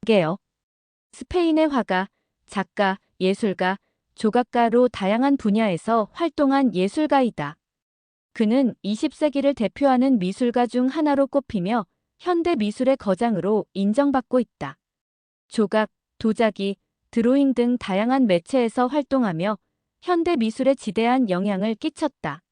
게요. 스페인의 화가, 작가, 예술가, 조각가로 다양한 분야에서 활동한 예술가이다. 그는 20세기를 대표하는 미술가 중 하나로 꼽히며 현대 미술의 거장으로 인정받고 있다. 조각, 도자기, 드로잉 등 다양한 매체에서 활동하며 현대 미술에 지대한 영향을 끼쳤다.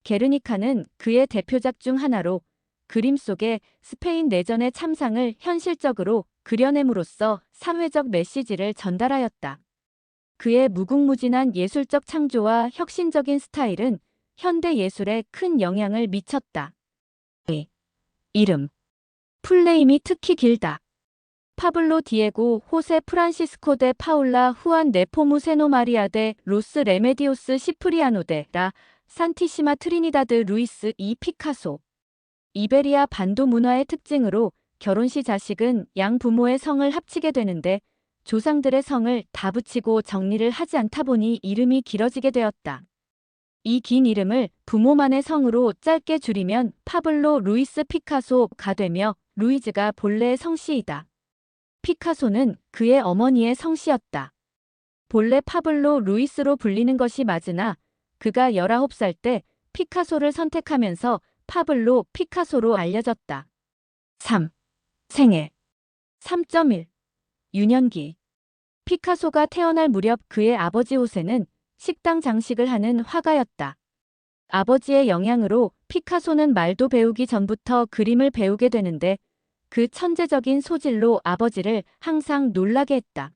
게르니카는 그의 대표작 중 하나로 그림 속의 스페인 내전의 참상을 현실적으로 그려냄으로써 사회적 메시지를 전달하였다. 그의 무궁무진한 예술적 창조와 혁신적인 스타일은 현대 예술에 큰 영향을 미쳤다. 이름. 풀네임이 특히 길다. 파블로 디에고 호세 프란시스코 데 파울라 후안 네포무세노 마리아 데 로스 레메디오스 시프리아노 데 라 산티시마 트리니다드 루이스 이 피카소. 이베리아 반도 문화의 특징으로 결혼 시 자식은 양 부모의 성을 합치게 되는데 조상들의 성을 다 붙이고 정리를 하지 않다 보니 이름이 길어지게 되었다. 이 긴 이름을 부모만의 성으로 짧게 줄이면 파블로 루이스 피카소가 되며 루이즈가 본래의 성씨이다. 피카소는 그의 어머니의 성씨였다. 본래 파블로 루이스로 불리는 것이 맞으나 그가 19살 때 피카소를 선택하면서 파블로 피카소로 알려졌다. 3. 생애 3.1. 유년기. 피카소가 태어날 무렵 그의 아버지 호세는 식당 장식을 하는 화가였다. 아버지의 영향으로 피카소는 말도 배우기 전부터 그림을 배우게 되는데 그 천재적인 소질로 아버지를 항상 놀라게 했다.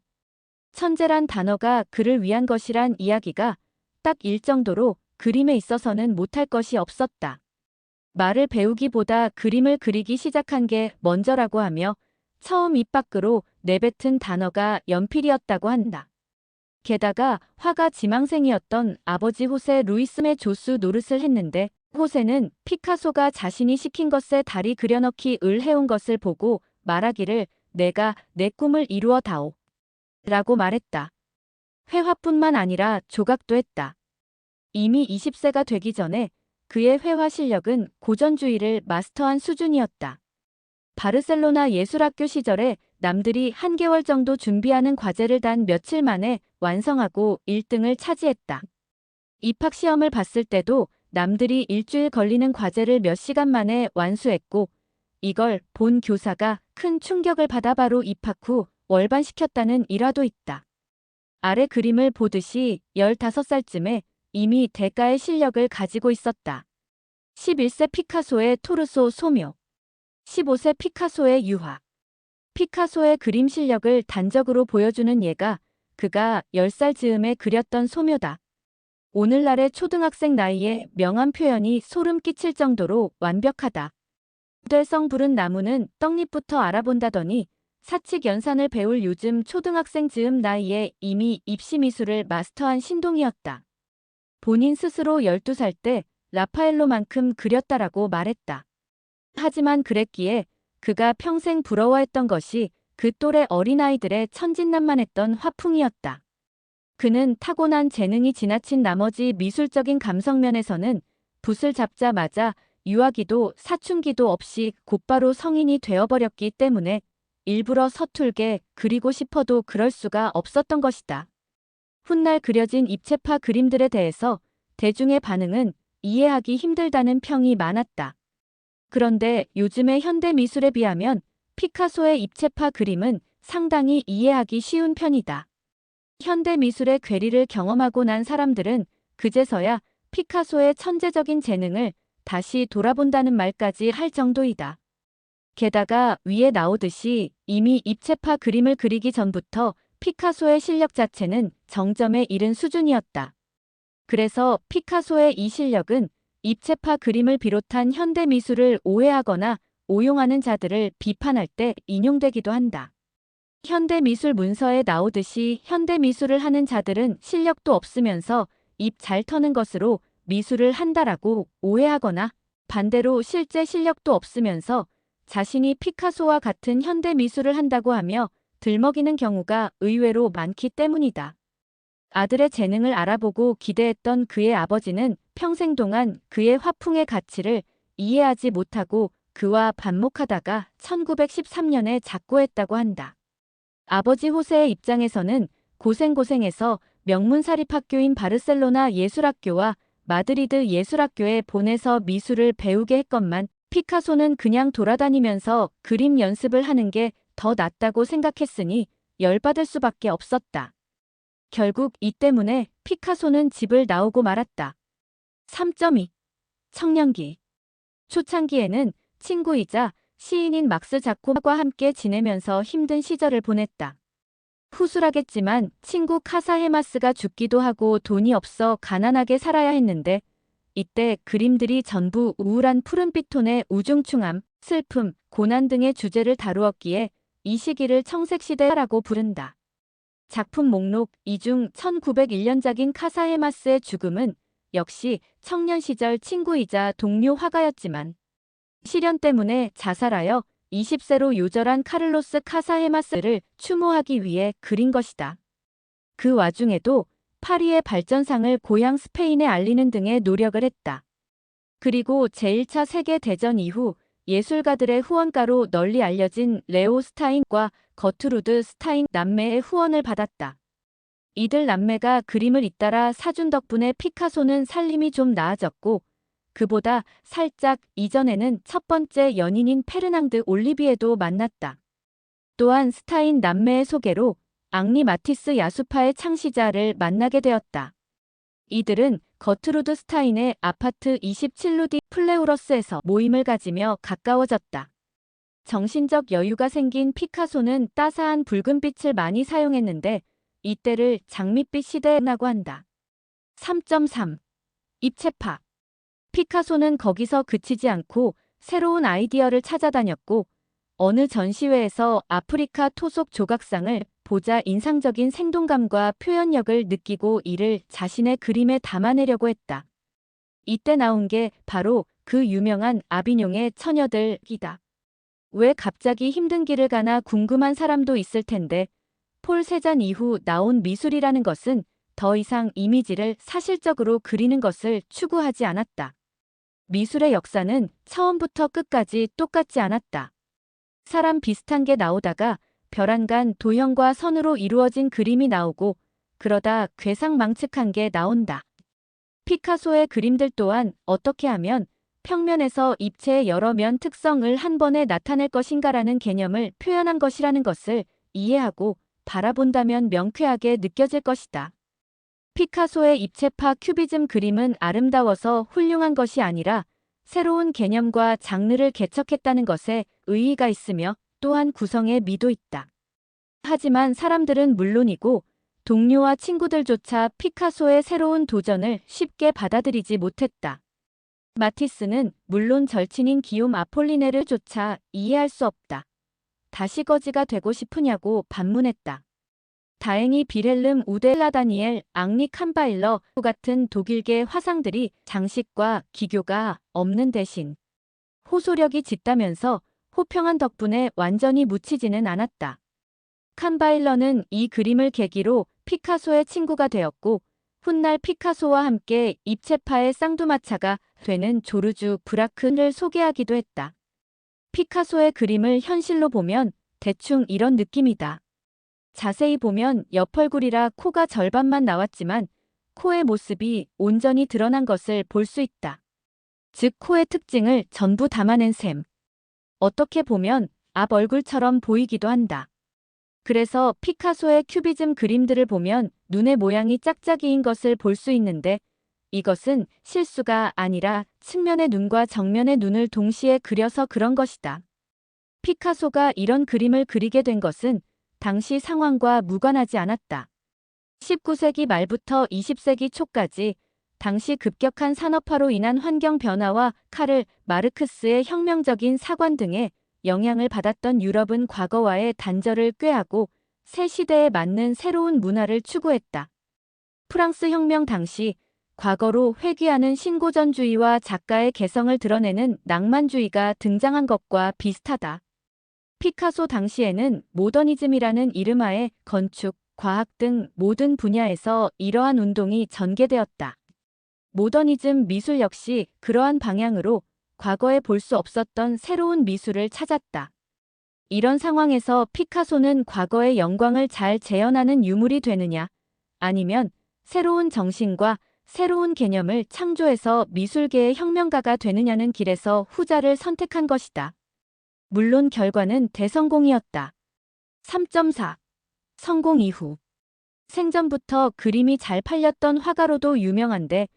천재란 단어가 그를 위한 것이란 이야기가 딱 일 정도로 그림에 있어서는 못할 것이 없었다. 말을 배우기보다 그림을 그리기 시작한 게 먼저라고 하며 처음 입 밖으로 내뱉은 단어가 연필이었다고 한다. 게다가 화가 지망생이었던 아버지 호세 루이스의 조수 노릇을 했는데 호세는 피카소가 자신이 시킨 것에 달이 그려넣기 을 해온 것을 보고 말하기를 내가 내 꿈을 이루어 다오 라고 말했다. 회화뿐만 아니라 조각도 했다. 이미 20세가 되기 전에 그의 회화 실력은 고전주의를 마스터한 수준이었다. 바르셀로나 예술학교 시절에 남들이 한 개월 정도 준비하는 과제를 단 며칠 만에 완성하고 1등을 차지했다. 입학시험을 봤을 때도 남들이 일주일 걸리는 과제를 몇 시간 만에 완수했고 이걸 본 교사가 큰 충격을 받아 바로 입학 후 월반시켰다는 일화도 있다. 아래 그림을 보듯이 15살쯤에 이미 대가의 실력을 가지고 있었다. 11세 피카소의 토르소 소묘. 15세 피카소의 유화. 피카소의 그림 실력을 단적으로 보여주는 예가 그가 10살 즈음에 그렸던 소묘다. 오늘날의 초등학생 나이에 명암 표현이 소름 끼칠 정도로 완벽하다. 될성 부른 나무는 떡잎부터 알아본다더니 사칙 연산을 배울 요즘 초등학생 즈음 나이에 이미 입시미술을 마스터한 신동이었다. 본인 스스로 12살 때 라파엘로만큼 그렸다라고 말했다. 하지만 그랬기에 그가 평생 부러워했던 것이 그 또래 어린아이들의 천진난만했던 화풍이었다. 그는 타고난 재능이 지나친 나머지 미술적인 감성면에서는 붓을 잡자마자 유아기도 사춘기도 없이 곧바로 성인이 되어버렸기 때문에 일부러 서툴게 그리고 싶어도 그럴 수가 없었던 것이다. 훗날 그려진 입체파 그림들에 대해서 대중의 반응은 이해하기 힘들다는 평이 많았다. 그런데 요즘의 현대 미술에 비하면 피카소의 입체파 그림은 상당히 이해하기 쉬운 편이다. 현대 미술의 괴리를 경험하고 난 사람들은 그제서야 피카소의 천재적인 재능을 다시 돌아본다는 말까지 할 정도이다. 게다가 위에 나오듯이 이미 입체파 그림을 그리기 전부터 피카소의 실력 자체는 정점에 이른 수준이었다. 그래서 피카소의 이 실력은 입체파 그림을 비롯한 현대 미술을 오해하거나 오용하는 자들을 비판할 때 인용되기도 한다. 현대 미술 문서에 나오듯이 현대 미술을 하는 자들은 실력도 없으면서 입 잘 터는 것으로 미술을 한다라고 오해하거나 반대로 실제 실력도 없으면서 자신이 피카소와 같은 현대 미술을 한다고 하며 들먹이는 경우가 의외로 많기 때문이다. 아들의 재능을 알아보고 기대했던 그의 아버지는 평생 동안 그의 화풍의 가치를 이해하지 못하고 그와 반목하다가 1913년에 작고했다고 한다. 아버지 호세의 입장에서는 고생고생해서 명문사립학교인 바르셀로나 예술학교와 마드리드 예술학교에 보내서 미술을 배우게 했건만 피카소는 그냥 돌아다니면서 그림 연습을 하는 게 더 낫다고 생각했으니 열받을 수밖에 없었다. 결국 이 때문에 피카소는 집을 나오고 말았다. 3.2. 청년기. 초창기에는 친구이자 시인인 막스 자코과 함께 지내면서 힘든 시절을 보냈다. 후술하겠지만 친구 카사헤마스가 죽기도 하고 돈이 없어 가난하게 살아야 했는데 이때 그림들이 전부 우울한 푸른빛 톤의 우중충함, 슬픔, 고난 등의 주제를 다루었기에 이 시기를 청색시대라고 부른다. 작품 목록 이 중 1901년작인 카사헤마스의 죽음은 역시 청년 시절 친구이자 동료 화가였지만 시련 때문에 자살하여 20세로 요절한 카를로스 카사헤마스를 추모하기 위해 그린 것이다. 그 와중에도 파리의 발전상을 고향 스페인에 알리는 등의 노력을 했다. 그리고 제1차 세계대전 이후 예술가들의 후원가로 널리 알려진 레오 스타인과 거트루드 스타인 남매의 후원을 받았다. 이들 남매가 그림을 잇따라 사준 덕분에 피카소는 살림이 좀 나아졌고 그보다 살짝 이전에는 첫 번째 연인인 페르낭드 올리비에도 만났다. 또한 스타인 남매의 소개로 앙리 마티스 야수파의 창시자를 만나게 되었다. 이들은 거트루드 스타인의 아파트 27루디 플레우러스에서 모임을 가지며 가까워졌다. 정신적 여유가 생긴 피카소는 따사한 붉은빛을 많이 사용했는데 이때를 장밋빛 시대라고 한다. 3.3. 입체파. 피카소는 거기서 그치지 않고 새로운 아이디어를 찾아다녔고 어느 전시회에서 아프리카 토속 조각상을 보자 인상적인 생동감과 표현력을 느끼고 이를 자신의 그림에 담아내려고 했다. 이때 나온 게 바로 그 유명한 아비뇽의 처녀들이다. 왜 갑자기 힘든 길을 가나 궁금한 사람도 있을 텐데 폴 세잔 이후 나온 미술이라는 것은 더 이상 이미지를 사실적으로 그리는 것을 추구하지 않았다. 미술의 역사는 처음부터 끝까지 똑같지 않았다. 사람 비슷한 게 나오다가 벼랑간 도형과 선으로 이루어진 그림이 나오고 그러다 괴상망측한 게 나온다. 피카소의 그림들 또한 어떻게 하면 평면에서 입체의 여러 면 특성을 한 번에 나타낼 것인가라는 개념을 표현한 것이라는 것을 이해하고 바라본다면 명쾌하게 느껴질 것이다. 피카소의 입체파 큐비즘 그림은 아름다워서 훌륭한 것이 아니라 새로운 개념과 장르를 개척했다는 것에 의의가 있으며 또한 구성에 미도 있다. 하지만 사람들은 물론이고 동료와 친구들조차 피카소의 새로운 도전을 쉽게 받아들이지 못했다. 마티스는 물론 절친인 기욤 아폴리네르조차 이해할 수 없다. 다시 거지가 되고 싶으냐고 반문했다. 다행히 비렐름 우델라 다니엘, 앙리 칸바일러 같은 독일계 화상들이 장식과 기교가 없는 대신 호소력이 짙다면서 호평한 덕분에 완전히 묻히지는 않았다. 칸바일러는 이 그림을 계기로 피카소의 친구가 되었고 훗날 피카소와 함께 입체파의 쌍두마차가 되는 조르주 브라크를 소개하기도 했다. 피카소의 그림을 현실로 보면 대충 이런 느낌이다. 자세히 보면 옆얼굴이라 코가 절반만 나왔지만 코의 모습이 온전히 드러난 것을 볼 수 있다. 즉 코의 특징을 전부 담아낸 셈. 어떻게 보면 앞 얼굴처럼 보이기도 한다. 그래서 피카소의 큐비즘 그림들을 보면 눈의 모양이 짝짝이인 것을 볼 수 있는데 이것은 실수가 아니라 측면의 눈과 정면의 눈을 동시에 그려서 그런 것이다. 피카소가 이런 그림을 그리게 된 것은 당시 상황과 무관하지 않았다. 19세기 말부터 20세기 초까지 당시 급격한 산업화로 인한 환경 변화와 카를 마르크스의 혁명적인 사관 등의 영향을 받았던 유럽은 과거와의 단절을 꾀하고 새 시대에 맞는 새로운 문화를 추구했다. 프랑스 혁명 당시 과거로 회귀하는 신고전주의와 작가의 개성을 드러내는 낭만주의가 등장한 것과 비슷하다. 피카소 당시에는 모더니즘이라는 이름하에 건축, 과학 등 모든 분야에서 이러한 운동이 전개되었다. 모더니즘 미술 역시 그러한 방향으로 과거에 볼 수 없었던 새로운 미술을 찾았다. 이런 상황에서 피카소는 과거의 영광을 잘 재현하는 유물이 되느냐, 아니면 새로운 정신과 새로운 개념을 창조해서 미술계의 혁명가가 되느냐는 길에서 후자를 선택한 것이다. 물론 결과는 대성공이었다. 3.4. 성공 이후. 생전부터 그림이 잘 팔렸던 화가로도 유명한데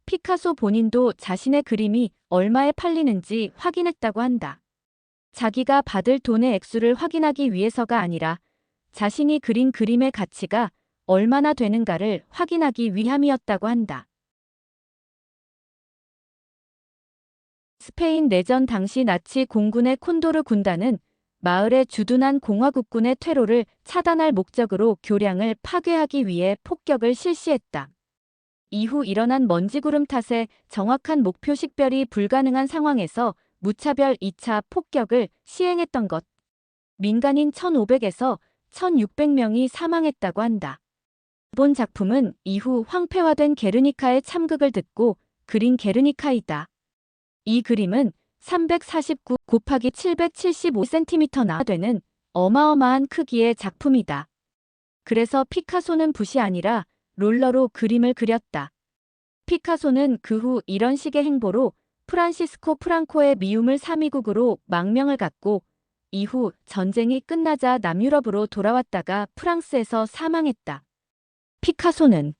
피카소 본인도 자신의 그림이 얼마에 팔리는지 확인했다고 한다. 자기가 받을 돈의 액수를 확인하기 위해서가 아니라 자신이 그린 그림의 가치가 얼마나 되는가를 확인하기 위함이었다고 한다. 스페인 내전 당시 나치 공군의 콘도르 군단은 마을의 주둔한 공화국군의 퇴로를 차단할 목적으로 교량을 파괴하기 위해 폭격을 실시했다. 이후 일어난 먼지구름 탓에 정확한 목표 식별이 불가능한 상황에서 무차별 2차 폭격을 시행했던 것. 민간인 1,500에서 1,600명이 사망했다고 한다. 본 작품은 이후 황폐화된 게르니카의 참극을 듣고 그린 게르니카이다. 이 그림은 349 곱하기 775cm나 되는 어마어마한 크기의 작품이다. 그래서 피카소는 붓이 아니라 롤러로 그림을 그렸다. 피카소는 그 후 이런 식의 행보로 프란시스코 프랑코의 미움을 사미국으로 망명을 갖고 이후 전쟁이 끝나자 남유럽으로 돌아왔다가 프랑스에서 사망했다. 피카소는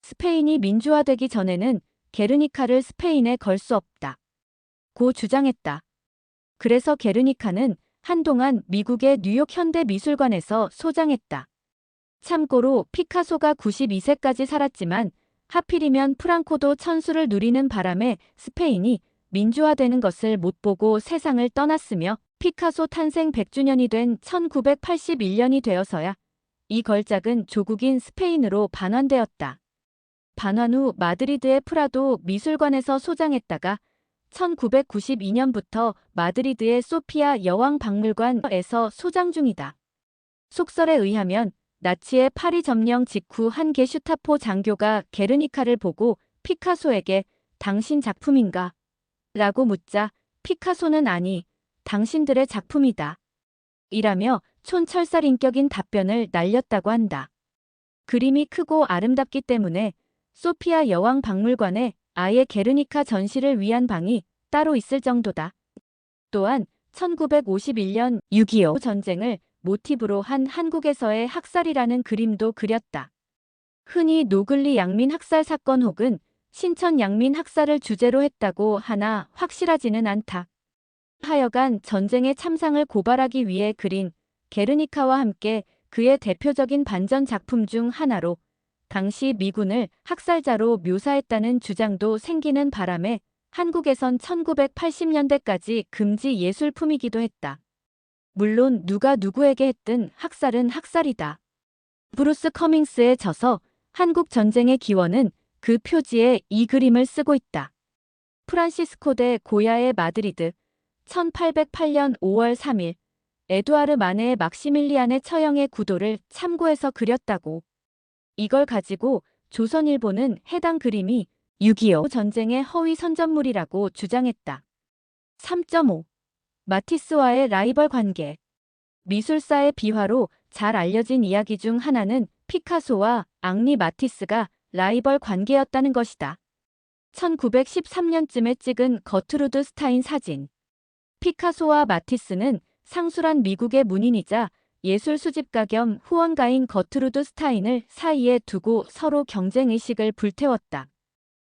스페인이 민주화되기 전에는 게르니카를 스페인에 걸 수 없다 고 주장했다. 그래서 게르니카는 한동안 미국의 뉴욕 현대미술관에서 소장했다. 참고로 피카소가 92세까지 살았지만 하필이면 프랑코도 천수를 누리는 바람에 스페인이 민주화되는 것을 못 보고 세상을 떠났으며 피카소 탄생 100주년이 된 1981년이 되어서야 이 걸작은 조국인 스페인으로 반환되었다. 반환 후 마드리드의 프라도 미술관에서 소장했다가 1992년부터 마드리드의 소피아 여왕박물관에서 소장 중이다. 속설에 의하면 나치의 파리 점령 직후 한 게슈타포 장교가 게르니카를 보고 피카소에게 당신 작품인가? 라고 묻자 피카소는 아니, 당신들의 작품이다. 이라며 촌철살인격인 답변을 날렸다고 한다. 그림이 크고 아름답기 때문에 소피아 여왕박물관에 아예 게르니카 전시를 위한 방이 따로 있을 정도다. 또한 1951년 6.25 전쟁을 모티브로 한 한국에서의 학살이라는 그림도 그렸다. 흔히 노글리 양민 학살 사건 혹은 신천 양민 학살을 주제로 했다고 하나 확실하지는 않다. 하여간 전쟁의 참상을 고발하기 위해 그린 게르니카와 함께 그의 대표적인 반전 작품 중 하나로 당시 미군을 학살자로 묘사했다는 주장도 생기는 바람에 한국에선 1980년대까지 금지 예술품이기도 했다. 물론 누가 누구에게 했든 학살은 학살이다. 브루스 커밍스의 저서 한국 전쟁의 기원은 그 표지에 이 그림을 쓰고 있다. 프란시스코 대 고야의 마드리드 1808년 5월 3일 에두아르 마네의 막시밀리안의 처형의 구도를 참고해서 그렸다고. 이걸 가지고 조선일보는 해당 그림이 6.25 전쟁의 허위 선전물이라고 주장했다. 3.5. 마티스와의 라이벌 관계. 미술사의 비화로 잘 알려진 이야기 중 하나는 피카소와 앙리 마티스가 라이벌 관계였다는 것이다. 1913년쯤에 찍은 거트루드 스타인 사진. 피카소와 마티스는 상술한 미국의 문인이자 예술 수집가 겸 후원가인 거트루드 스타인을 사이에 두고 서로 경쟁의식을 불태웠다.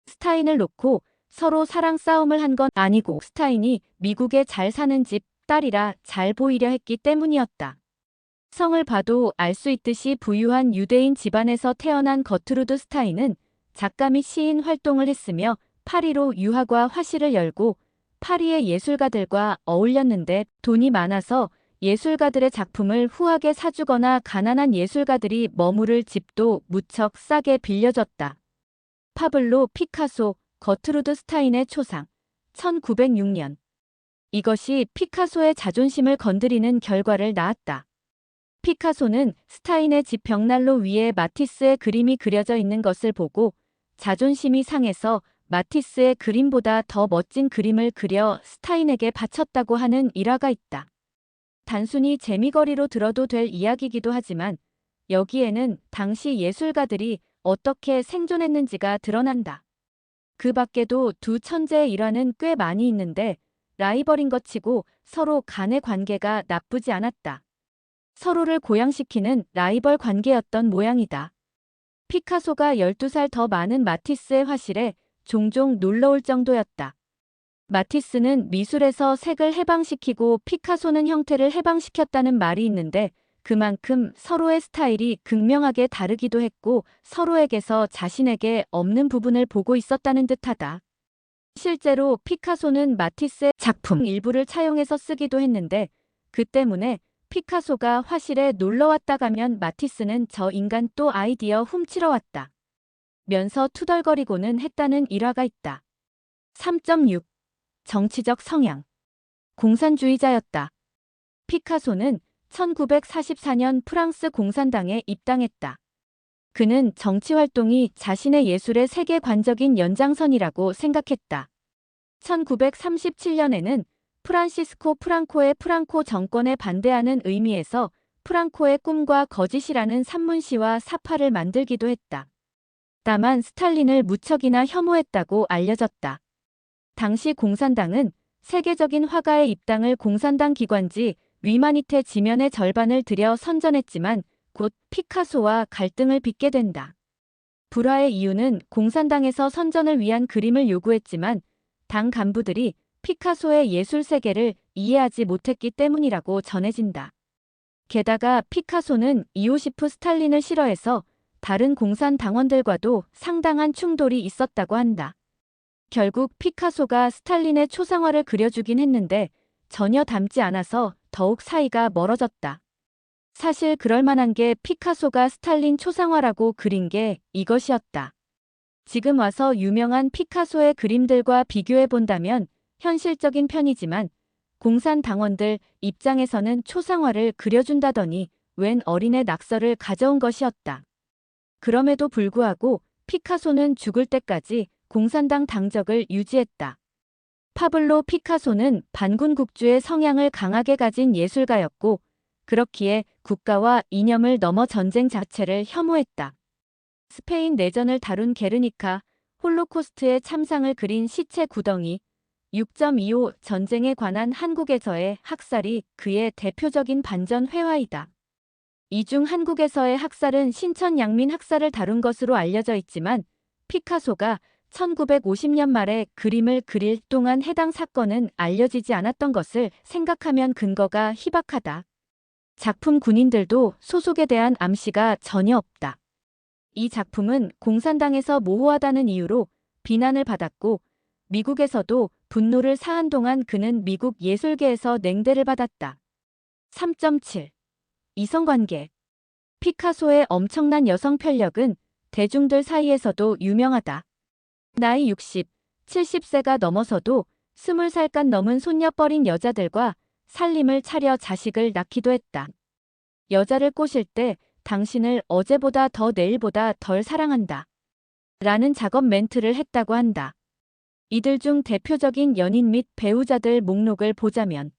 스타인을 놓고 서로 사랑 싸움을 한 건 아니고 스타인이 미국에 잘 사는 집 딸이라 잘 보이려 했기 때문이었다. 성을 봐도 알 수 있듯이 부유한 유대인 집안에서 태어난 거트루드 스타인은 작가 및 시인 활동을 했으며 파리로 유학과 화실을 열고 파리의 예술가들과 어울렸는데 돈이 많아서 예술가들의 작품을 후하게 사주거나 가난한 예술가들이 머무를 집도 무척 싸게 빌려줬다. 파블로 피카소, 거트루드 스타인의 초상, 1906년. 이것이 피카소의 자존심을 건드리는 결과를 낳았다. 피카소는 스타인의 집 벽난로 위에 마티스의 그림이 그려져 있는 것을 보고 자존심이 상해서 마티스의 그림보다 더 멋진 그림을 그려 스타인에게 바쳤다고 하는 일화가 있다. 단순히 재미거리로 들어도 될 이야기이기도 하지만 여기에는 당시 예술가들이 어떻게 생존했는지가 드러난다. 그 밖에도 두 천재의 일화는 꽤 많이 있는데 라이벌인 것 치고 서로 간의 관계가 나쁘지 않았다. 서로를 고양시키는 라이벌 관계였던 모양이다. 피카소가 12살 더 많은 마티스의 화실에 종종 놀러올 정도였다. 마티스는 미술에서 색을 해방시키고 피카소는 형태를 해방시켰다는 말이 있는데 그만큼 서로의 스타일이 극명하게 다르기도 했고 서로에게서 자신에게 없는 부분을 보고 있었다는 듯하다. 실제로 피카소는 마티스의 작품 일부를 차용해서 쓰기도 했는데 그 때문에 피카소가 화실에 놀러왔다 가면 마티스는 저 인간 또 아이디어 훔치러 왔다 면서 투덜거리고는 했다는 일화가 있다. 3.6. 정치적 성향. 공산주의자였다. 피카소는 1944년 프랑스 공산당에 입당했다. 그는 정치활동이 자신의 예술의 세계관적인 연장선이라고 생각했다. 1937년에는 프란시스코 프랑코의 프랑코 정권에 반대하는 의미에서 프랑코의 꿈과 거짓이라는 산문시와 사파를 만들기도 했다. 다만 스탈린을 무척이나 혐오했다고 알려졌다. 당시 공산당은 세계적인 화가의 입당을 공산당 기관지 위마니테 지면의 절반을 들여 선전했지만 곧 피카소와 갈등을 빚게 된다. 불화의 이유는 공산당에서 선전을 위한 그림을 요구했지만 당 간부들이 피카소의 예술 세계를 이해하지 못했기 때문이라고 전해진다. 게다가 피카소는 이오시프 스탈린을 싫어해서 다른 공산당원들과도 상당한 충돌이 있었다고 한다. 결국 피카소가 스탈린의 초상화를 그려주긴 했는데 전혀 닮지 않아서 더욱 사이가 멀어졌다. 사실 그럴 만한 게 피카소가 스탈린 초상화라고 그린 게 이것이었다. 지금 와서 유명한 피카소의 그림들과 비교해 본다면 현실적인 편이지만 공산당원들 입장에서는 초상화를 그려준다더니 웬 어린애 낙서를 가져온 것이었다. 그럼에도 불구하고 피카소는 죽을 때까지 공산당 당적을 유지했다. 파블로 피카소는 반군국주의 성향을 강하게 가진 예술가였고 그렇기에 국가와 이념을 넘어 전쟁 자체를 혐오했다. 스페인 내전을 다룬 게르니카, 홀로코스트의 참상을 그린 시체 구덩이, 6.25 전쟁에 관한 한국에서의 학살이 그의 대표적인 반전 회화이다. 이 중 한국에서의 학살은 신천 양민 학살을 다룬 것으로 알려져 있지만 피카소가 1950년 말에 그림을 그릴 동안 해당 사건은 알려지지 않았던 것을 생각하면 근거가 희박하다. 작품 군인들도 소속에 대한 암시가 전혀 없다. 이 작품은 공산당에서 모호하다는 이유로 비난을 받았고 미국에서도 분노를 사한 동안 그는 미국 예술계에서 냉대를 받았다. 3.7. 이성관계. 피카소의 엄청난 여성 편력은 대중들 사이에서도 유명하다. 나이 60, 70세가 넘어서도 20살간 넘은 손녀뻘인 여자들과 살림을 차려 자식을 낳기도 했다. 여자를 꼬실 때 당신을 어제보다 더 내일보다 덜 사랑한다. 라는 작업 멘트를 했다고 한다. 이들 중 대표적인 연인 및 배우자들 목록을 보자면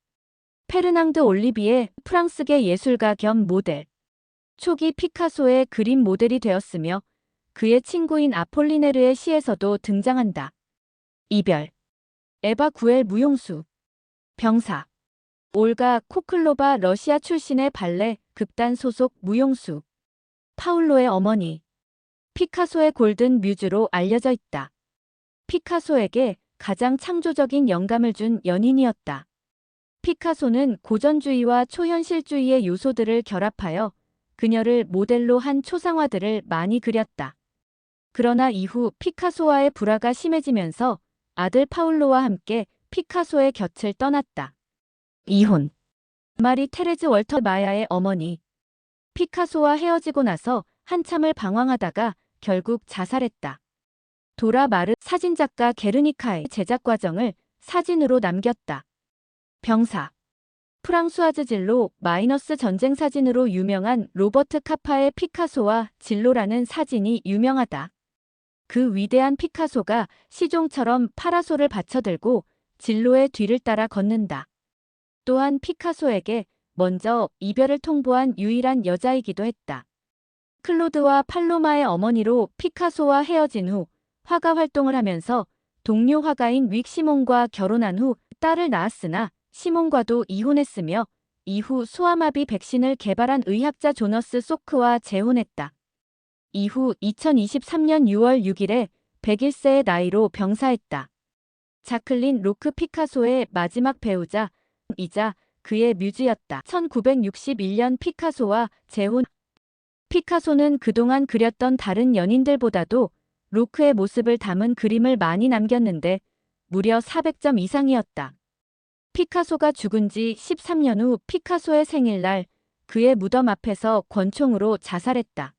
페르낭드 올리비에 프랑스계 예술가 겸 모델. 초기 피카소의 그림 모델이 되었으며 그의 친구인 아폴리네르의 시에서도 등장한다. 이별. 에바 구엘 무용수. 병사. 올가 코클로바 러시아 출신의 발레 극단 소속 무용수. 파울로의 어머니. 피카소의 골든 뮤즈로 알려져 있다. 피카소에게 가장 창조적인 영감을 준 연인이었다. 피카소는 고전주의와 초현실주의의 요소들을 결합하여 그녀를 모델로 한 초상화들을 많이 그렸다. 그러나 이후 피카소와의 불화가 심해지면서 아들 파울로와 함께 피카소의 곁을 떠났다. 이혼. 마리 테레즈 월터 마야의 어머니. 피카소와 헤어지고 나서 한참을 방황하다가 결국 자살했다. 도라 마르 사진작가 게르니카의 제작 과정을 사진으로 남겼다. 병사. 프랑수아즈 질로 마이너스 전쟁 사진으로 유명한 로버트 카파의 피카소와 질로라는 사진이 유명하다. 그 위대한 피카소가 시종처럼 파라솔을 받쳐들고 질로의 뒤를 따라 걷는다. 또한 피카소에게 먼저 이별을 통보한 유일한 여자이기도 했다. 클로드와 팔로마의 어머니로 피카소와 헤어진 후 화가 활동을 하면서 동료 화가인 윅 시몬과 결혼한 후 딸을 낳았으나 시몬과도 이혼했으며 이후 소아마비 백신을 개발한 의학자 조너스 소크와 재혼했다. 이후 2023년 6월 6일에 101세의 나이로 병사했다. 자클린 로크 피카소의 마지막 배우자 이자 그의 뮤즈였다. 1961년 피카소와 재혼. 피카소는 그동안 그렸던 다른 연인들보다도 로크의 모습을 담은 그림을 많이 남겼는데 무려 400점 이상이었다. 피카소가 죽은 지 13년 후 피카소의 생일날 그의 무덤 앞에서 권총으로 자살했다.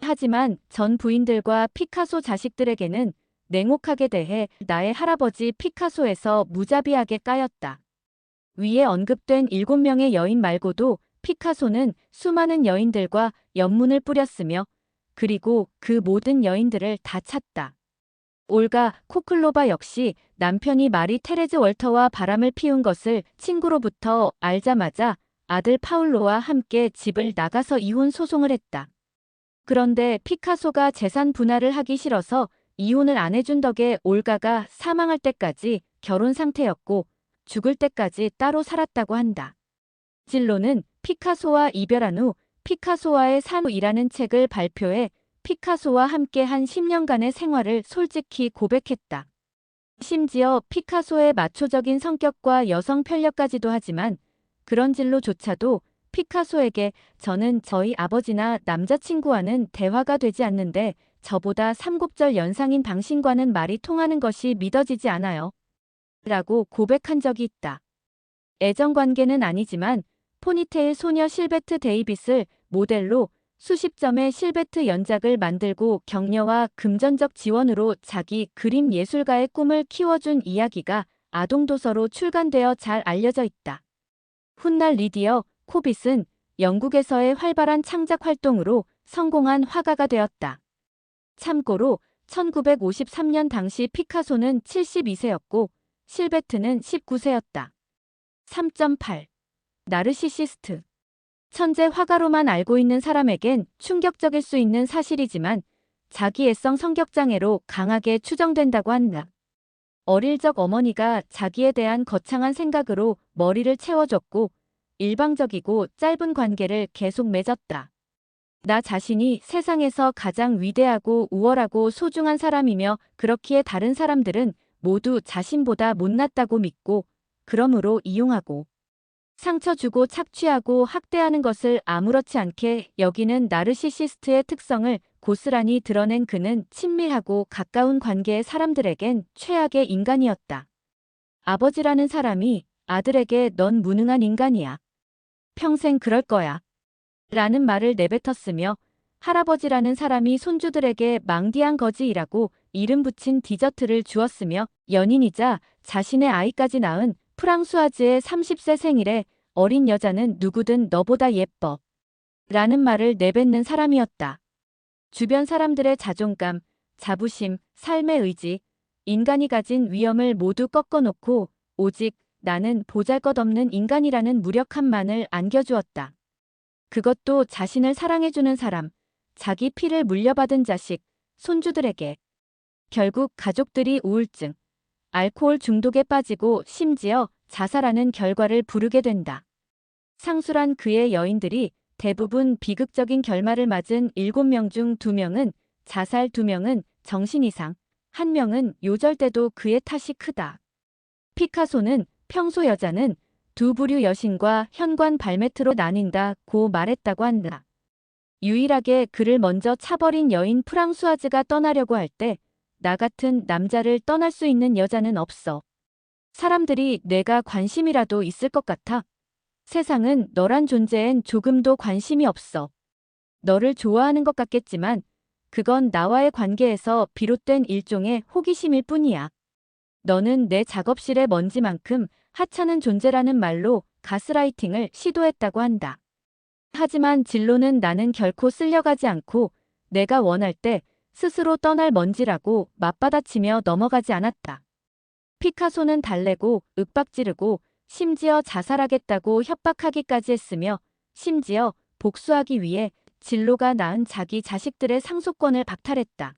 하지만 전 부인들과 피카소 자식들에게는 냉혹하게 대해 나의 할아버지 피카소에서 무자비하게 까였다. 위에 언급된 7명의 여인 말고도 피카소는 수많은 여인들과 연문을 뿌렸으며 그리고 그 모든 여인들을 다 찾다. 올가 코클로바 역시 남편이 마리 테레즈 월터와 바람을 피운 것을 친구로부터 알자마자 아들 파울로와 함께 집을 나가서 이혼 소송을 했다. 그런데 피카소가 재산 분할을 하기 싫어서 이혼을 안 해준 덕에 올가가 사망할 때까지 결혼 상태였고 죽을 때까지 따로 살았다고 한다. 진로는 피카소와 이별한 후 피카소와의 삶이라는 책을 발표해 피카소와 함께한 10년간의 생활을 솔직히 고백했다. 심지어 피카소의 마초적인 성격과 여성 편력까지도 하지만 그런 진로조차도 피카소에게 저는 저희 아버지나 남자친구와는 대화가 되지 않는데 저보다 3곡절 연상인 당신과는 말이 통하는 것이 믿어지지 않아요. 라고 고백한 적이 있다. 애정관계는 아니지만 포니테일 소녀 실베트 데이빗을 모델로 수십 점의 실베트 연작을 만들고 격려와 금전적 지원으로 자기 그림 예술가의 꿈을 키워준 이야기가 아동도서로 출간되어 잘 알려져 있다. 훗날 리디어 코빗은 영국에서의 활발한 창작 활동으로 성공한 화가가 되었다. 참고로 1953년 당시 피카소는 72세였고 실베트는 19세였다. 3.8. 나르시시스트. 천재 화가로만 알고 있는 사람에겐 충격적일 수 있는 사실이지만 자기애성 성격장애로 강하게 추정된다고 한다. 어릴 적 어머니가 자기에 대한 거창한 생각으로 머리를 채워줬고 일방적이고 짧은 관계를 계속 맺었다. 나 자신이 세상에서 가장 위대하고 우월하고 소중한 사람이며 그렇기에 다른 사람들은 모두 자신보다 못났다고 믿고 그러므로 이용하고 상처 주고 착취하고 학대하는 것을 아무렇지 않게 여기는 나르시시스트의 특성을 고스란히 드러낸 그는 친밀하고 가까운 관계의 사람들에겐 최악의 인간이었다. 아버지라는 사람이 아들에게 넌 무능한 인간이야. 평생 그럴 거야. 라는 말을 내뱉었으며 할아버지라는 사람이 손주들에게 망디한 거지이라고 이름 붙인 디저트를 주었으며 연인이자 자신의 아이까지 낳은 프랑수아즈의 30세 생일에 어린 여자는 누구든 너보다 예뻐. 라는 말을 내뱉는 사람이었다. 주변 사람들의 자존감, 자부심, 삶의 의지, 인간이 가진 위험을 모두 꺾어놓고 오직 나는 보잘것없는 인간이라는 무력함만을 안겨주었다. 그것도 자신을 사랑해주는 사람, 자기 피를 물려받은 자식, 손주들에게. 결국 가족들이 우울증, 알코올 중독에 빠지고 심지어 자살하는 결과를 부르게 된다. 상술한 그의 여인들이 대부분 비극적인 결말을 맞은 7명 중 2명은 자살, 2명은 정신 이상, 1명은 요절대도 그의 탓이 크다. 피카소는 평소 여자는 두 부류 여신과 현관 발매트로 나뉜다고 말했다고 한다. 유일하게 그를 먼저 차버린 여인 프랑수아즈가 떠나려고 할 때 나 같은 남자를 떠날 수 있는 여자는 없어. 사람들이 내가 관심이라도 있을 것 같아. 세상은 너란 존재엔 조금도 관심이 없어. 너를 좋아하는 것 같겠지만 그건 나와의 관계에서 비롯된 일종의 호기심일 뿐이야. 너는 내 작업실의 먼지만큼 하찮은 존재라는 말로 가스라이팅을 시도했다고 한다. 하지만 진로는 나는 결코 쓸려가지 않고 내가 원할 때 스스로 떠날 먼지라고 맞받아치며 넘어가지 않았다. 피카소는 달래고 윽박지르고 심지어 자살하겠다고 협박하기까지 했으며 심지어 복수하기 위해 진로가 낳은 자기 자식들의 상속권을 박탈했다.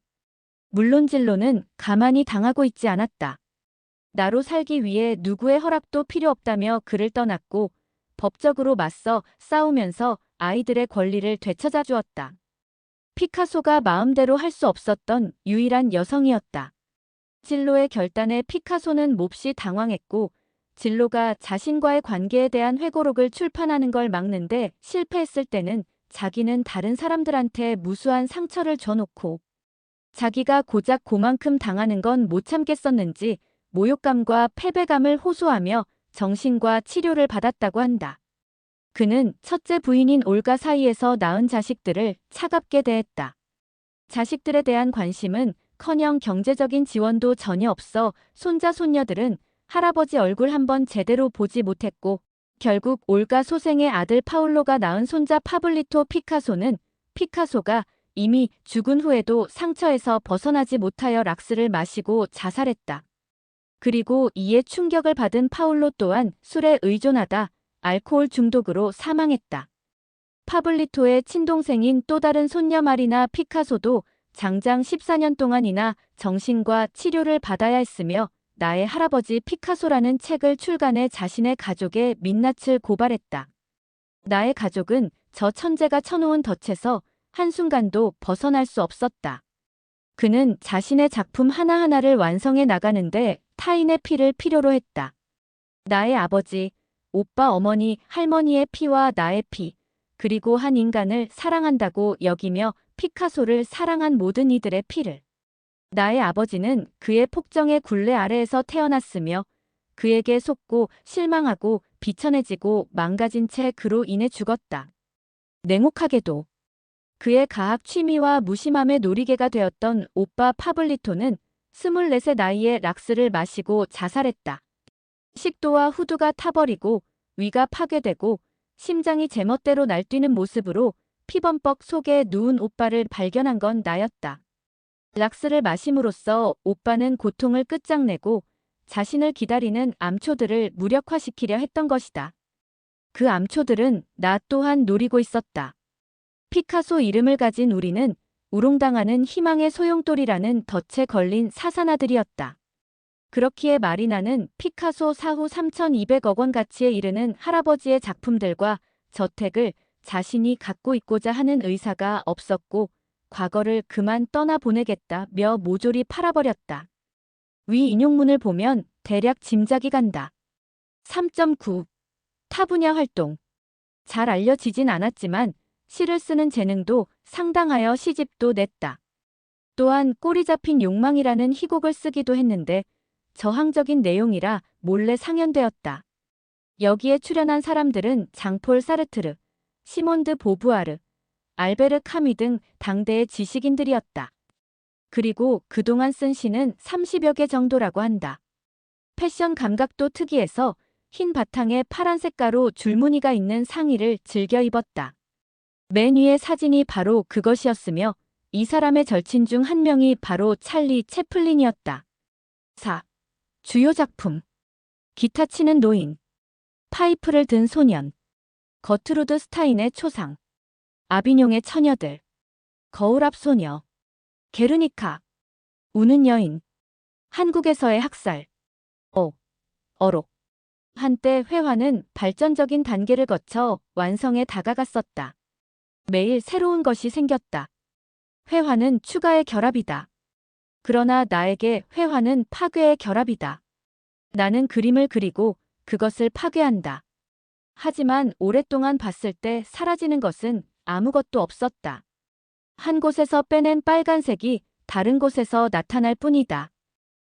물론 진로는 가만히 당하고 있지 않았다. 나로 살기 위해 누구의 허락도 필요 없다며 그를 떠났고 법적으로 맞서 싸우면서 아이들의 권리를 되찾아 주었다. 피카소가 마음대로 할 수 없었던 유일한 여성이었다. 진로의 결단에 피카소는 몹시 당황했고 진로가 자신과의 관계에 대한 회고록을 출판하는 걸 막는데 실패했을 때는 자기는 다른 사람들한테 무수한 상처를 줘놓고 자기가 고작 그만큼 당하는 건 못 참겠었는지 모욕감과 패배감을 호소하며 정신과 치료를 받았다고 한다. 그는 첫째 부인인 올가 사이에서 낳은 자식들을 차갑게 대했다. 자식들에 대한 관심은커녕 경제적인 지원도 전혀 없어 손자 손녀들은 할아버지 얼굴 한번 제대로 보지 못했고 결국 올가 소생의 아들 파울로가 낳은 손자 파블리토 피카소는 피카소가 이미 죽은 후에도 상처에서 벗어나지 못하여 락스를 마시고 자살했다. 그리고 이에 충격을 받은 파울로 또한 술에 의존하다 알코올 중독으로 사망했다. 파블리토의 친동생인 또 다른 손녀 마리나 피카소도 장장 14년 동안이나 정신과 치료를 받아야 했으며 나의 할아버지 피카소라는 책을 출간해 자신의 가족의 민낯을 고발했다. 나의 가족은 저 천재가 쳐놓은 덫에서 한순간도 벗어날 수 없었다. 그는 자신의 작품 하나하나를 완성해 나가는데 타인의 피를 필요로 했다. 나의 아버지, 오빠 어머니, 할머니의 피와 나의 피, 그리고 한 인간을 사랑한다고 여기며 피카소를 사랑한 모든 이들의 피를. 나의 아버지는 그의 폭정의 굴레 아래에서 태어났으며 그에게 속고 실망하고 비천해지고 망가진 채 그로 인해 죽었다. 냉혹하게도 그의 가학 취미와 무심함의 놀이개가 되었던 오빠 파블리토는 24세 나이에 락스를 마시고 자살했다. 식도와 후두가 타버리고 위가 파괴되고 심장이 제멋대로 날뛰는 모습으로 피범벅 속에 누운 오빠를 발견한 건 나였다. 락스를 마심으로써 오빠는 고통을 끝장내고 자신을 기다리는 암초들을 무력화시키려 했던 것이다. 그 암초들은 나 또한 노리고 있었다. 피카소 이름을 가진 우리는 우롱당하는 희망의 소용돌이라는 덫에 걸린 사사나들이었다. 그렇기에 마리나는 피카소 사후 3,200억 원 가치에 이르는 할아버지의 작품들과 저택을 자신이 갖고 있고자 하는 의사가 없었고 과거를 그만 떠나보내겠다며 모조리 팔아버렸다. 위 인용문을 보면 대략 짐작이 간다. 3.9. 타 분야 활동. 잘 알려지진 않았지만 시를 쓰는 재능도 상당하여 시집도 냈다. 또한 꼬리 잡힌 욕망이라는 희곡을 쓰기도 했는데 저항적인 내용이라 몰래 상연되었다. 여기에 출연한 사람들은 장폴 사르트르, 시몬드 보부아르, 알베르 카미 등 당대의 지식인들이었다. 그리고 그동안 쓴 시는 30여 개 정도라고 한다. 패션 감각도 특이해서 흰 바탕에 파란색 가로 줄무늬가 있는 상의를 즐겨 입었다. 맨 위의 사진이 바로 그것이었으며 이 사람의 절친 중 한 명이 바로 찰리 채플린이었다. 4. 주요 작품. 기타 치는 노인. 파이프를 든 소년. 거트루드 스타인의 초상. 아비뇽의 처녀들. 거울 앞 소녀. 게르니카. 우는 여인. 한국에서의 학살. 어록. 한때 회화는 발전적인 단계를 거쳐 완성에 다가갔었다. 매일 새로운 것이 생겼다. 회화는 추가의 결합이다. 그러나 나에게 회화는 파괴의 결합이다. 나는 그림을 그리고 그것을 파괴한다. 하지만 오랫동안 봤을 때 사라지는 것은 아무것도 없었다. 한 곳에서 빼낸 빨간색이 다른 곳에서 나타날 뿐이다.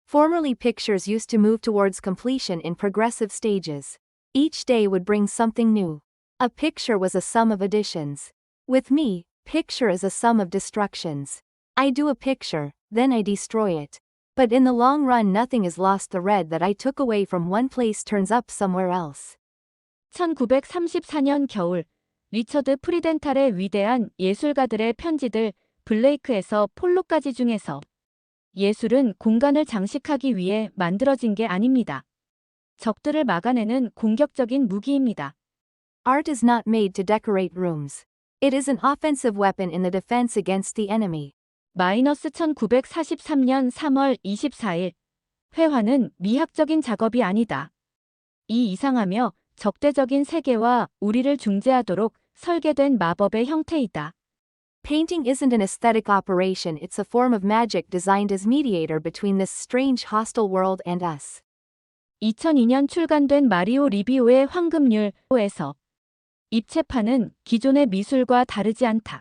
Formerly, pictures used to move towards completion in progressive stages. Each day would bring something new. A picture was a sum of additions. With me, picture is a sum of destructions. I do a picture, then I destroy it. But in the long run, nothing is lost. The red that I took away from one place turns up somewhere else. 1934년 겨울, 리처드 프리덴탈의 위대한 예술가들의 편지들 블레이크에서 폴로까지 중에서 예술은 공간을 장식하기 위해 만들어진 게 아닙니다. 적들을 막아내는 공격적인 무기입니다. Art is not made to decorate rooms. It is an offensive weapon in the defense against the enemy. 마이너스 1943년 3월 24일. 회화는 미학적인 작업이 아니다. 이 이상하며 적대적인 세계와 우리를 중재하도록 설계된 마법의 형태이다. Painting isn't an aesthetic operation, it's a form of magic designed as mediator between this strange hostile world and us. 2002년 출간된 마리오 리비오의 황금률에서 입체판은 기존의 미술과 다르지 않다.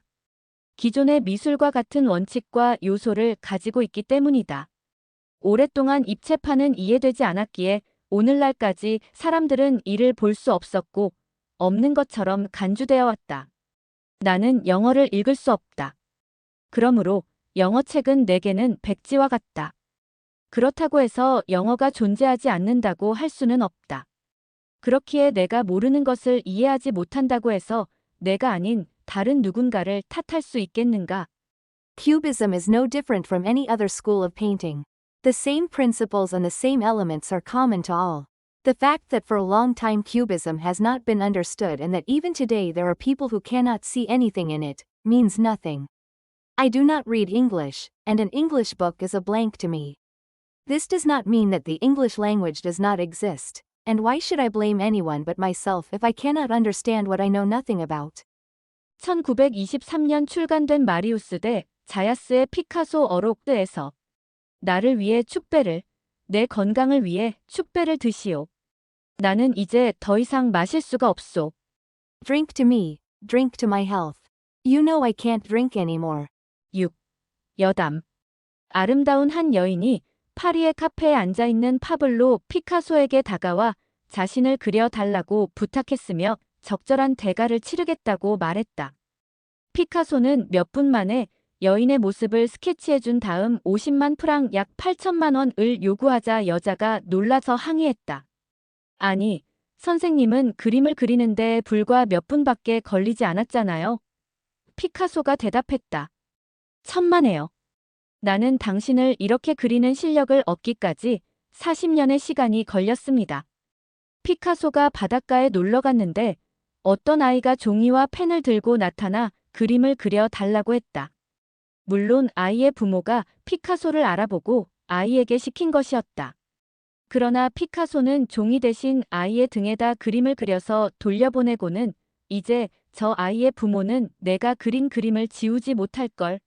기존의 미술과 같은 원칙과 요소를 가지고 있기 때문이다. 오랫동안 입체판은 이해되지 않았기에 오늘날까지 사람들은 이를 볼 수 없었고 없는 것처럼 간주되어 왔다. 나는 영어를 읽을 수 없다. 그러므로 영어 책은 내게는 백지와 같다. 그렇다고 해서 영어가 존재하지 않는다고 할 수는 없다. 그렇기에 내가 모르는 것을 이해하지 못한다고 해서 내가 아닌 다른 누군가를 탓할 수 있겠는가? Cubism is no different from any other school of painting. The same principles and the same elements are common to all. The fact that for a long time Cubism has not been understood and that even today there are people who cannot see anything in it, means nothing. I do not read English, and an English book is a blank to me. This does not mean that the English language does not exist, and why should I blame anyone but myself if I cannot understand what I know nothing about? 1923년 출간된 마리우스 대 자야스의 피카소 어록드에서 나를 위해 축배를, 내 건강을 위해 축배를 드시오. 나는 이제 더 이상 마실 수가 없소. Drink to me, drink to my health. You know I can't drink anymore. 6. 여담. 아름다운 한 여인이 파리의 카페에 앉아있는 파블로 피카소에게 다가와 자신을 그려달라고 부탁했으며 적절한 대가를 치르겠다고 말했다. 피카소는 몇 분 만에 여인의 모습을 스케치해준 다음 50만 프랑 약 8천만 원을 요구하자 여자가 놀라서 항의했다. 아니, 선생님은 그림을 그리는데 불과 몇 분밖에 걸리지 않았잖아요. 피카소가 대답했다. 천만에요. 나는 당신을 이렇게 그리는 실력을 얻기까지 40년의 시간이 걸렸습니다. 피카소가 바닷가에 놀러 갔는데 어떤 아이가 종이와 펜을 들고 나타나 그림을 그려 달라고 했다. 물론 아이의 부모가 피카소를 알아보고 아이에게 시킨 것이었다. 그러나 피카소는 종이 대신 아이의 등에다 그림을 그려서 돌려보내고는 이제 저 아이의 부모는 내가 그린 그림을 지우지 못할걸.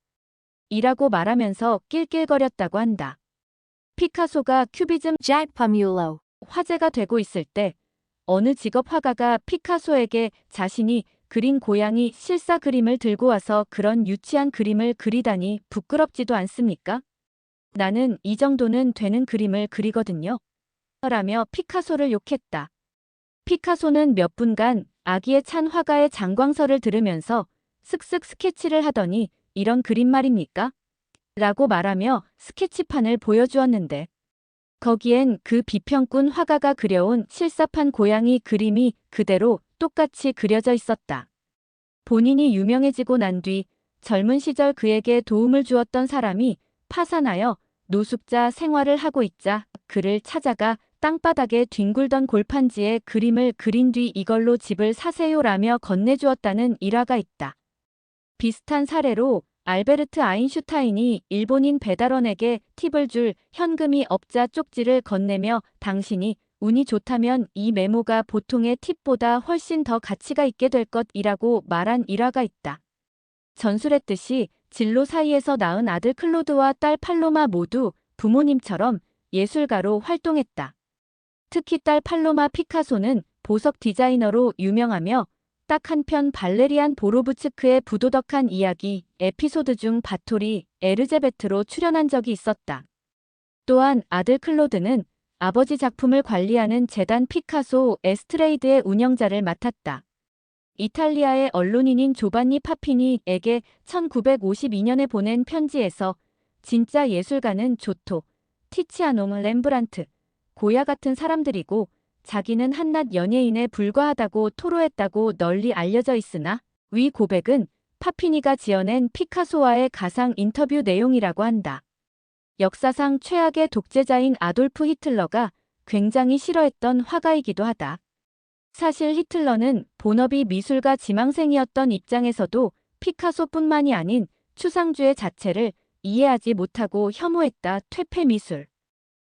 이라고 말하면서 낄낄거렸다고 한다. 피카소가 큐비즘 Jack Pamulo. 화제가 되고 있을 때 어느 직업 화가가 피카소에게 자신이 그린 고양이 실사 그림을 들고 와서 그런 유치한 그림을 그리다니 부끄럽지도 않습니까? 나는 이 정도는 되는 그림을 그리거든요. 라며 피카소를 욕했다. 피카소는 몇 분간 아기에 찬 화가의 장광설을 들으면서 슥슥 스케치를 하더니 이런 그림 말입니까? 라고 말하며 스케치판을 보여주었는데 거기엔 그 비평꾼 화가가 그려온 실사판 고양이 그림이 그대로 똑같이 그려져 있었다. 본인이 유명해지고 난 뒤 젊은 시절 그에게 도움을 주었던 사람이 파산하여 노숙자 생활을 하고 있자 그를 찾아가 땅바닥에 뒹굴던 골판지에 그림을 그린 뒤 이걸로 집을 사세요라며 건네주었다는 일화가 있다. 비슷한 사례로 알베르트 아인슈타인이 일본인 배달원에게 팁을 줄 현금이 없자 쪽지를 건네며 당신이 운이 좋다면 이 메모가 보통의 팁보다 훨씬 더 가치가 있게 될 것이라고 말한 일화가 있다. 전술했듯이 진로 사이에서 낳은 아들 클로드와 딸 팔로마 모두 부모님처럼 예술가로 활동했다. 특히 딸 팔로마 피카소는 보석 디자이너로 유명하며 딱 한편 발레리안 보로브츠크의 부도덕한 이야기 에피소드 중 바토리 에르제베트로 출연한 적이 있었다. 또한 아들 클로드는 아버지 작품을 관리하는 재단 피카소 에스트레이드의 운영자를 맡았다. 이탈리아의 언론인인 조반니 파피니에게 1952년에 보낸 편지에서 진짜 예술가는 조토, 티치아노, 렘브란트, 고야 같은 사람들이고 자기는 한낱 연예인에 불과하다고 토로했다고 널리 알려져 있으나 위 고백은 파피니가 지어낸 피카소와의 가상 인터뷰 내용이라고 한다. 역사상 최악의 독재자인 아돌프 히틀러가 굉장히 싫어했던 화가이기도 하다. 사실 히틀러는 본업이 미술가 지망생이었던 입장에서도 피카소뿐만이 아닌 추상주의 자체를 이해하지 못하고 혐오했다. 퇴폐 미술.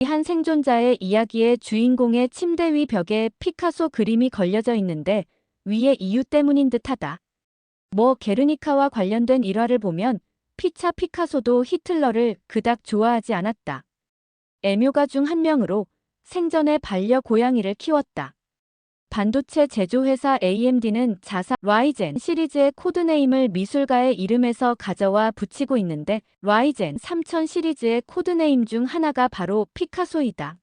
한 생존자의 이야기의 주인공의 침대 위 벽에 피카소 그림이 걸려져 있는데 위의 이유 때문인 듯하다. 게르니카와 관련된 일화를 보면 피차 피카소도 히틀러를 그닥 좋아하지 않았다. 애묘가 중 한 명으로 생전에 반려 고양이를 키웠다. 반도체 제조회사 AMD는 자사 라이젠 시리즈의 코드네임을 미술가의 이름에서 가져와 붙이고 있는데 라이젠 3000 시리즈의 코드네임 중 하나가 바로 피카소이다.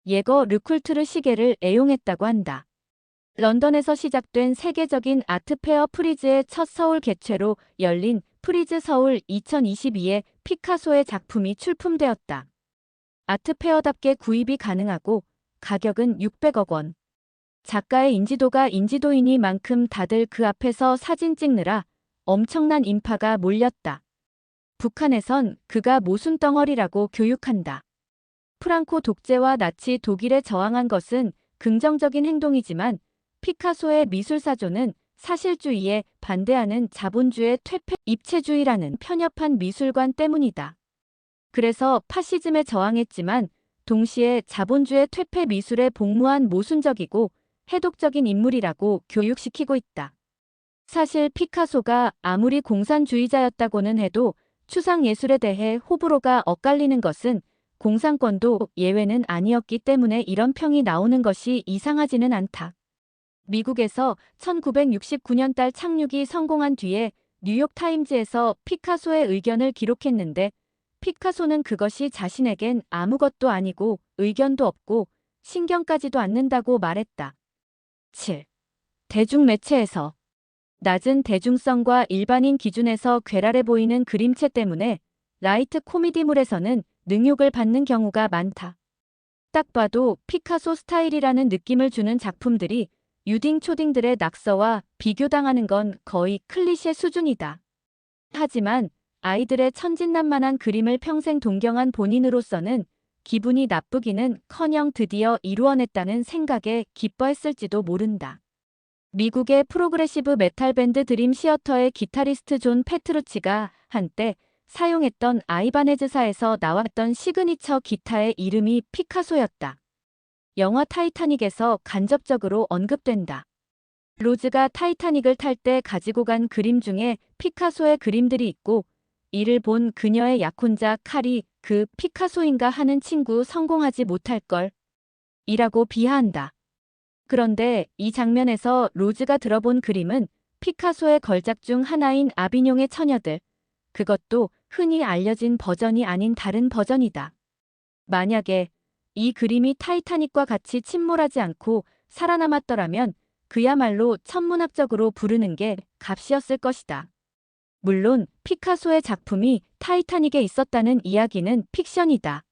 예거 르쿨트르 시계를 애용했다고 한다. 런던에서 시작된 세계적인 아트페어 프리즈의 첫 서울 개최로 열린 프리즈 서울 2022에 피카소의 작품이 출품되었다. 아트페어답게 구입이 가능하고 가격은 600억 원. 작가의 인지도가 인지도이니만큼 다들 그 앞에서 사진 찍느라 엄청난 인파가 몰렸다. 북한에선 그가 모순덩어리라고 교육한다. 프랑코 독재와 나치 독일에 저항한 것은 긍정적인 행동이지만 피카소의 미술사조는 사실주의에 반대하는 자본주의 퇴폐 입체주의라는 편협한 미술관 때문이다. 그래서 파시즘에 저항했지만 동시에 자본주의 퇴폐 미술에 복무한 모순적이고 해독적인 인물이라고 교육시키고 있다. 사실 피카소가 아무리 공산주의자였다고는 해도 추상예술에 대해 호불호가 엇갈리는 것은 공산권도 예외는 아니었기 때문에 이런 평이 나오는 것이 이상하지는 않다. 미국에서 1969년 달 착륙이 성공한 뒤에 뉴욕타임즈에서 피카소의 의견을 기록했는데 피카소는 그것이 자신에겐 아무것도 아니고 의견도 없고 신경까지도 않는다고 말했다. 7. 대중매체에서 낮은 대중성과 일반인 기준에서 괴랄해 보이는 그림체 때문에 라이트 코미디물에서는 능욕을 받는 경우가 많다. 딱 봐도 피카소 스타일이라는 느낌을 주는 작품들이 유딩 초딩들의 낙서와 비교당하는 건 거의 클리셰 수준이다. 하지만 아이들의 천진난만한 그림을 평생 동경한 본인으로서는 기분이 나쁘기는커녕 드디어 이루어냈다는 생각에 기뻐했을지도 모른다. 미국의 프로그레시브 메탈 밴드 드림 시어터의 기타리스트 존 페트루치가 한때 사용했던 아이바네즈사에서 나왔던 시그니처 기타의 이름이 피카소였다. 영화 타이타닉에서 간접적으로 언급된다. 로즈가 타이타닉을 탈 때 가지고 간 그림 중에 피카소의 그림들이 있고 이를 본 그녀의 약혼자 칼이 그 피카소인가 하는 친구 성공하지 못할걸 이라고 비하한다. 그런데 이 장면에서 로즈가 들어본 그림은 피카소의 걸작 중 하나인 아비뇽의 처녀들, 그것도 흔히 알려진 버전이 아닌 다른 버전이다. 만약에 이 그림이 타이타닉과 같이 침몰하지 않고 살아남았더라면 그야말로 천문학적으로 부르는 게 값이었을 것이다. 물론 피카소의 작품이 타이타닉에 있었다는 이야기는 픽션이다.